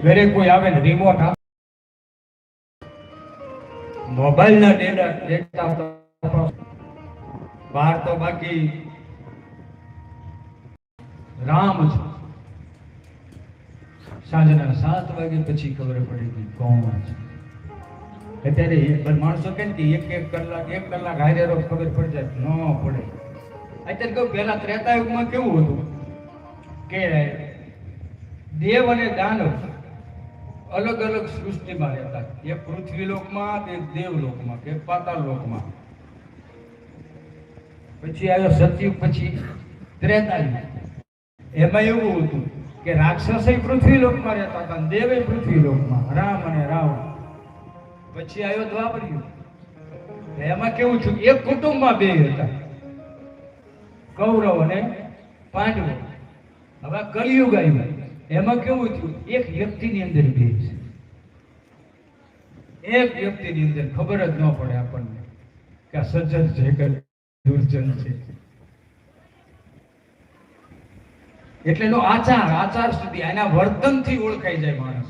ઘરે કોઈ આવે ને રિમોટ આપે, મોબાઈલના ડેટા બહાર તો બાકી રામ છે. સાંજના 7 વાગે પછી ખબર પડી ગઈ કોણ છે. અત્યારે માણસો કે એક કલાક હારે રોજ ખબર પડી જાય ન પડે. અત્યારે કહું પેલા ત્રેતાયુગમાં કેવું હતું કે દેવ અને દાનવ અલગ અલગ સૃષ્ટિમાં રહેતા. એક પૃથ્વીલોકમાં, એક દેવલોકમાં, એક પાતાળ લોકમાં. પછી આવ્યો સતયુગ, પછી ત્રેતાયુગ. એમાં એવું હતું કે રાક્ષસો પૃથ્વીલોકમાં રહેતા હતા, દેવે પૃથ્વીલોકમાં, રામ અને રાવણ. પછી આવ્યો દ્વાપર યુગ. એમાં કેવું છું, એક કુટુંબમાં બે હતા, કૌરવ અને પાંડવ. હવે કલિયુગ આવ્યું, એમાં કેવું થયું, એક વ્યક્તિની અંદર બે છે. એક વ્યક્તિની અંદર ખબર જ ન પડે આપણને કે આ સજ્જન છે કે દુર્જન છે. એટલે એનો આચાર સુધી, એના વર્તનથી ઓળખાઈ જાય માણસ.